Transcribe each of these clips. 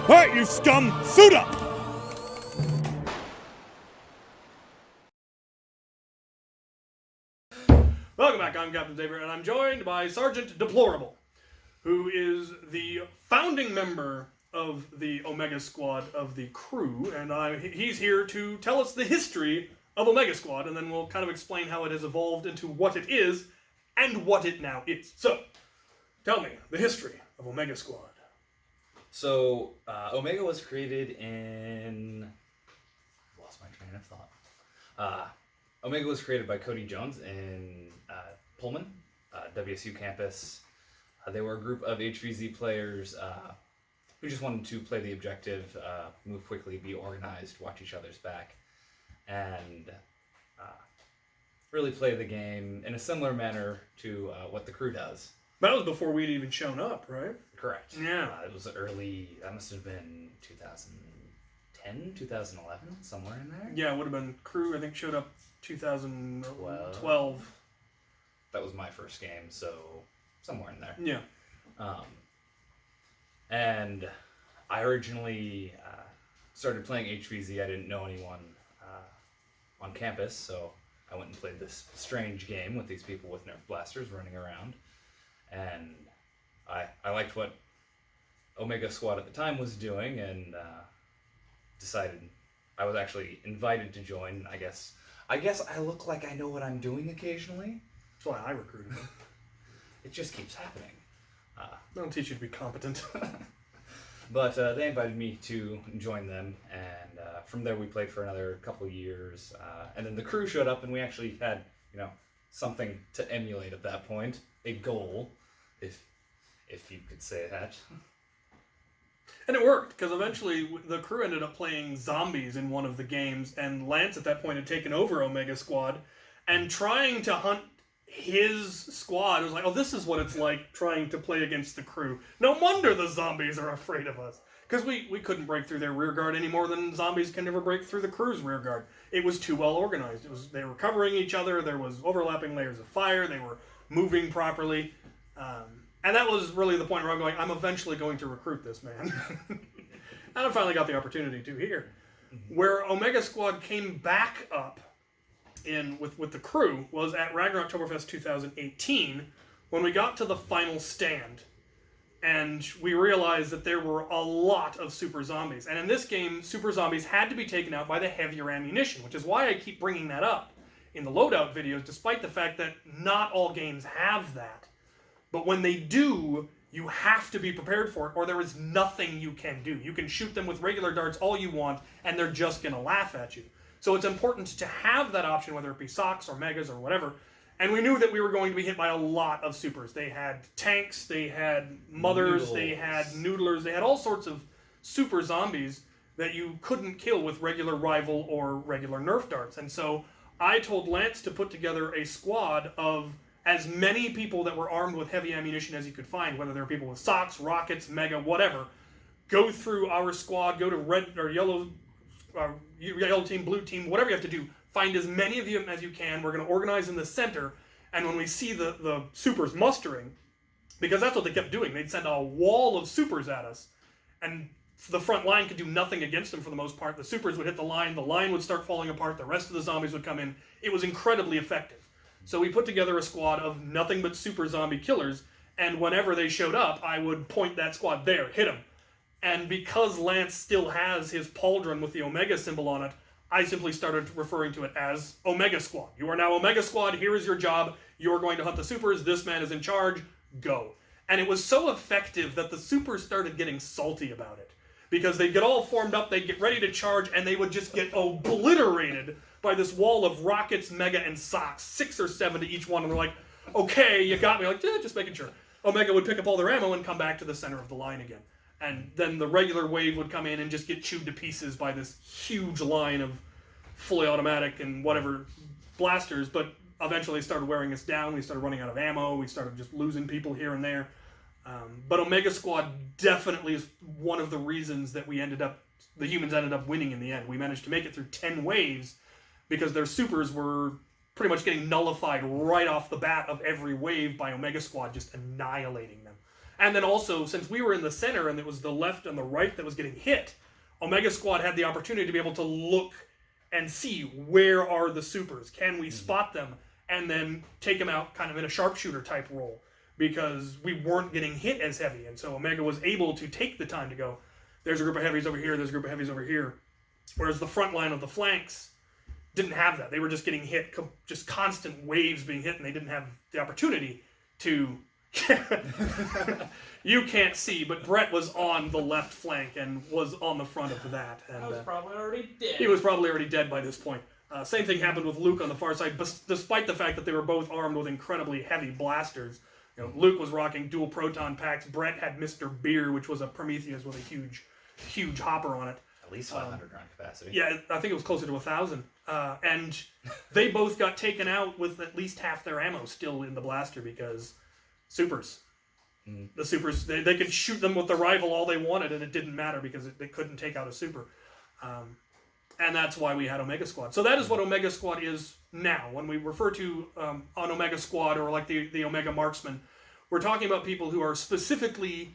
Alright, you scum, suit up! Welcome back, I'm Captain Xavier, and I'm joined by Sergeant Deplorable, who is the founding member of the Omega Squad of the crew, and he's here to tell us the history of Omega Squad, and then we'll kind of explain how it has evolved into what it is and what it now is. So, tell me the history of Omega Squad. So, Omega was created in... lost my train of thought. Omega was created by Cody Jones in Pullman, WSU campus. They were a group of HVZ players who just wanted to play the objective, move quickly, be organized, watch each other's back, and really play the game in a similar manner to what the crew does. That was before we'd even shown up, right? Correct. Yeah. It was early, that must have been 2010, 2011, somewhere in there. Yeah, it would have been crew, I think, showed up 2012. That was my first game, so somewhere in there. Yeah. And I originally started playing HVZ. I didn't know anyone on campus, so I went and played this strange game with these people with Nerf blasters running around. And I liked what Omega Squad at the time was doing, and decided I was actually invited to join. I guess I look like I know what I'm doing occasionally. That's why I recruited him. It just keeps happening. They'll teach you to be competent. But they invited me to join them, and from there we played for another couple of years. And then the crew showed up, and we actually had, something to emulate at that point, a goal, if you could say that. And it worked, because eventually the crew ended up playing zombies in one of the games, and Lance at that point had taken over Omega Squad, and trying to hunt his squad was like, oh, this is what it's like trying to play against the crew. No wonder the zombies are afraid of us. Because we couldn't break through their rear guard any more than zombies can never break through the crew's rear guard. It was too well organized. They were covering each other, there was overlapping layers of fire, they were moving properly. And that was really the point where I'm going, I'm eventually going to recruit this man. And I finally got the opportunity to here. Where Omega Squad came back up with the crew was at Ragnarok Oktoberfest 2018, when we got to the final stand. And we realized that there were a lot of super zombies. And in this game, super zombies had to be taken out by the heavier ammunition, which is why I keep bringing that up in the loadout videos, despite the fact that not all games have that. But when they do, you have to be prepared for it, or there is nothing you can do. You can shoot them with regular darts all you want, and they're just going to laugh at you. So it's important to have that option, whether it be socks or megas or whatever. And we knew that we were going to be hit by a lot of supers. They had tanks, they had mothers, Noodles. they had noodlers, they had all sorts of super zombies that you couldn't kill with regular rival or regular Nerf darts. And so I told Lance to put together a squad of as many people that were armed with heavy ammunition as you could find, whether they were people with socks, rockets, mega, whatever. Go through our squad, go to red or yellow team, blue team, whatever you have to do. Find as many of you as you can. We're going to organize in the center, and when we see the supers mustering, because that's what they kept doing, they'd send a wall of supers at us, and the front line could do nothing against them for the most part. The supers would hit the line would start falling apart, the rest of the zombies would come in. It was incredibly effective. So we put together a squad of nothing but super zombie killers, and whenever they showed up, I would point that squad there, hit them. And because Lance still has his pauldron with the Omega symbol on it, I simply started referring to it as Omega Squad. You are now Omega Squad, here is your job, you're going to hunt the supers, this man is in charge, go. And it was so effective that the supers started getting salty about it. Because they'd get all formed up, they'd get ready to charge, and they would just get obliterated by this wall of rockets, mega, and socks, 6 or 7 to each one, and they're like, okay, you got me. Like, yeah, just making sure. Omega would pick up all their ammo and come back to the center of the line again. And then the regular wave would come in and just get chewed to pieces by this huge line of fully automatic and whatever blasters, but eventually started wearing us down. We started running out of ammo. We started just losing people here and there. But Omega Squad definitely is one of the reasons that the humans ended up winning in the end. We managed to make it through 10 waves because their supers were pretty much getting nullified right off the bat of every wave by Omega Squad just annihilating them. And then also, since we were in the center and it was the left and the right that was getting hit, Omega Squad had the opportunity to be able to look and see where are the supers. Can we spot them and then take them out kind of in a sharpshooter type role? Because we weren't getting hit as heavy. And so Omega was able to take the time to go, there's a group of heavies over here, there's a group of heavies over here. Whereas the front line of the flanks didn't have that. They were just getting hit, just constant waves being hit, and they didn't have the opportunity to... You can't see, but Brett was on the left flank and was on the front of that. And, I was probably already dead. He was probably already dead by this point. Same thing happened with Luke on the far side, despite the fact that they were both armed with incredibly heavy blasters. You know, Luke was rocking dual proton packs. Brett had Mr. Beer, which was a Prometheus with a huge hopper on it. At least 500 round capacity. Yeah, I think it was closer to 1,000. And they both got taken out with at least half their ammo still in the blaster because supers. The supers, they could shoot them with the rifle all they wanted and it didn't matter because they couldn't take out a super. And that's why we had Omega Squad. So that is what Omega Squad is now. When we refer to an Omega Squad or like the Omega Marksman, we're talking about people who are specifically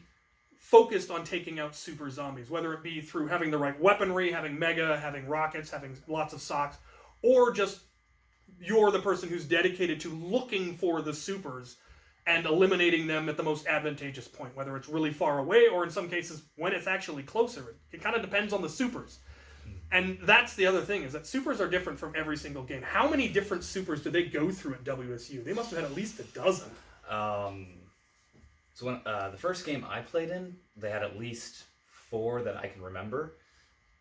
focused on taking out super zombies, whether it be through having the right weaponry, having mega, having rockets, having lots of socks, or just you're the person who's dedicated to looking for the supers and eliminating them at the most advantageous point, whether it's really far away or in some cases when it's actually closer. It kind of depends on the supers. And that's the other thing, is that supers are different from every single game. How many different supers do they go through at WSU? They must have had at least a dozen. So when the first game I played in, they had at least 4 that I can remember.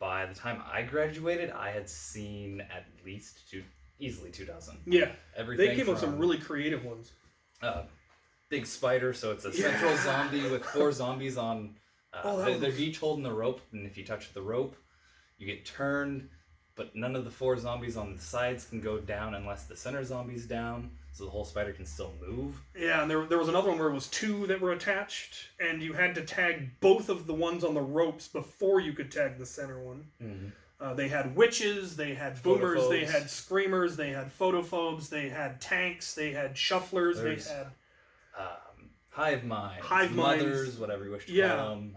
By the time I graduated, I had seen at least easily 2 dozen. Yeah, Everything they came up with some really creative ones. Big spider, so it's a central zombie with 4 zombies on. They're each holding the rope, and if you touch the rope, you get turned. But none of the 4 zombies on the sides can go down unless the center zombie's down, so the whole spider can still move. Yeah, and there was another one where it was 2 that were attached, and you had to tag both of the ones on the ropes before you could tag the center one. Mm-hmm. They had witches, they had boomers, Photophobes. they had screamers, they had photophobes, they had tanks, they had shufflers, they had... Hive minds, minds, mothers, whatever you wish to call them.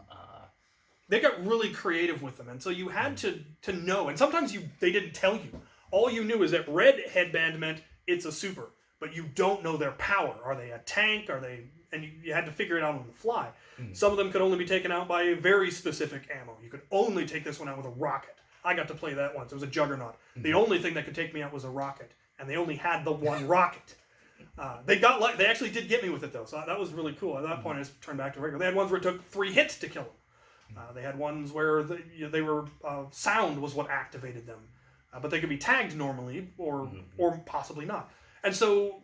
They got really creative with them, and so you had to know. And sometimes they didn't tell you. All you knew is that red headband meant it's a super, but you don't know their power. Are they a tank? Are they? And you had to figure it out on the fly. Some of them could only be taken out by very specific ammo. You could only take this one out with a rocket. I got to play that once. It was a juggernaut. The only thing that could take me out was a rocket, and they only had the one rocket. They actually did get me with it though, so that was really cool. At that point, I just turned back to regular. They had ones where it took 3 hits to kill them. They had ones where they were sound was what activated them, but they could be tagged normally or possibly not. And so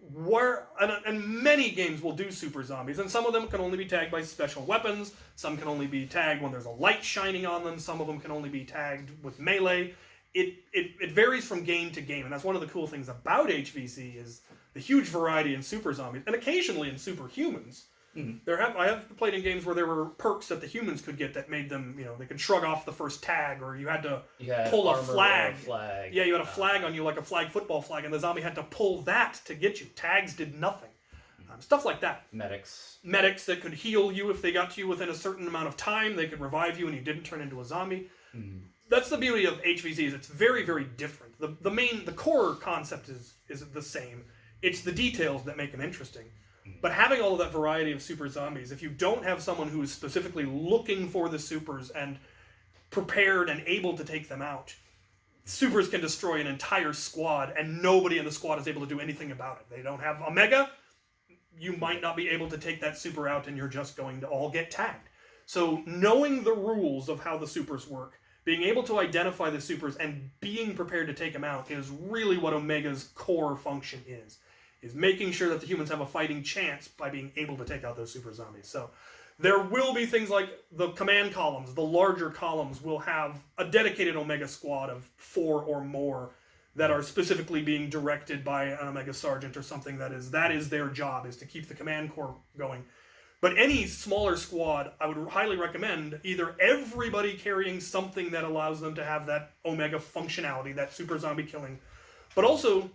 and many games will do super zombies, and some of them can only be tagged by special weapons. Some can only be tagged when there's a light shining on them. Some of them can only be tagged with melee. It varies from game to game, and that's one of the cool things about HVZ is the huge variety in super zombies, and occasionally in superhumans. I have played in games where there were perks that the humans could get that made them, they could shrug off the first tag, or you had to pull a flag. Yeah, you had a flag on you, like a football flag, and the zombie had to pull that to get you. Tags did nothing. Stuff like that. Medics that could heal you if they got to you within a certain amount of time. They could revive you and you didn't turn into a zombie. That's the beauty of HVZ, is it's very, very different. The core concept is the same. It's the details that make them interesting. But having all of that variety of super zombies, if you don't have someone who is specifically looking for the supers and prepared and able to take them out, supers can destroy an entire squad and nobody in the squad is able to do anything about it. They don't have Omega, you might not be able to take that super out and you're just going to all get tagged. So knowing the rules of how the supers work, being able to identify the supers and being prepared to take them out is really what Omega's core function is making sure that the humans have a fighting chance by being able to take out those super zombies. So there will be things like the command columns, the larger columns will have a dedicated Omega squad of 4 or more that are specifically being directed by an Omega sergeant or something that is their job, is to keep the command corps going. But any smaller squad, I would highly recommend either everybody carrying something that allows them to have that Omega functionality, that super zombie killing, but also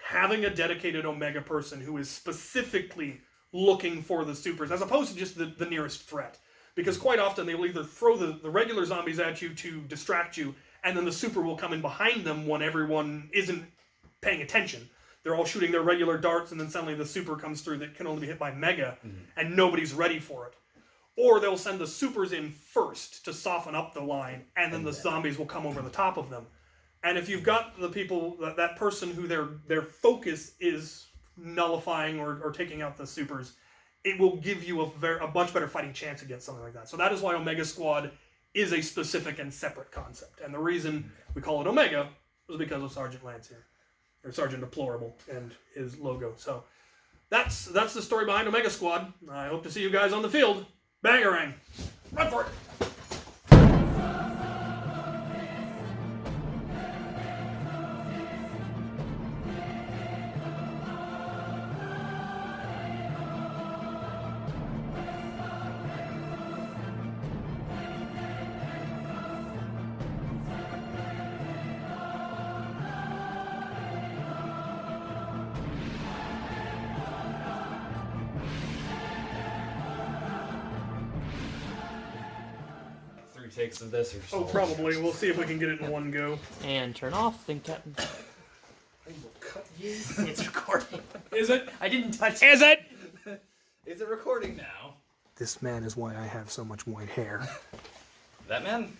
having a dedicated Omega person who is specifically looking for the supers, as opposed to just the nearest threat. Because quite often they will either throw the regular zombies at you to distract you, and then the super will come in behind them when everyone isn't paying attention. They're all shooting their regular darts, and then suddenly the super comes through that can only be hit by Mega, and nobody's ready for it. Or they'll send the supers in first to soften up the line, and then the zombies will come over the top of them. And if you've got the people, that person who their focus is nullifying or taking out the supers, it will give you a much better fighting chance against something like that. So that is why Omega Squad is a specific and separate concept. And the reason we call it Omega was because of Sergeant Lance here. Or Sergeant Deplorable and his logo. So that's the story behind Omega Squad. I hope to see you guys on the field. Bangarang! Run for it! Takes of this or so. Oh, probably. We'll see if we can get it in one go. And turn off, then Captain. I will cut you. It's recording. Is it? I didn't touch it. Is it? Is it recording now? This man is why I have so much white hair. That man?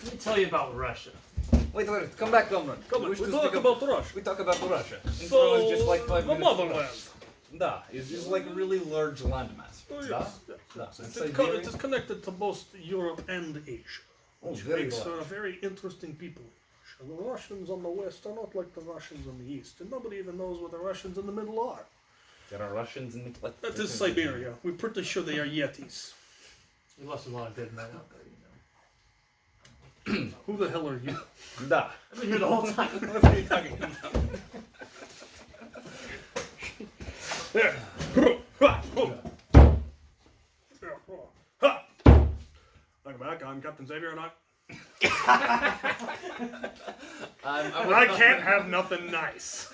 Let me tell you about Russia. Wait, come back, Comrade. Come on, we talk about Russia. We talk about Russia. So, it's just like 5 the minutes. motherland. Da, it's just like a really large landmass. Oh, yes. Da? It is connected to both Europe and Asia, Oh, which very makes large. very interesting people. The Russians on the west are not like the Russians on the east, and nobody even knows where the Russians in the middle are. There are Russians in the... That is Siberia. We're pretty sure they are Yetis. We lost a lot of dead men out there, you know. Who the hell are you? Da. I've been here the whole time. What are you talking about? There. Welcome back. I'm Captain Xavier, and I can't have nothing nice.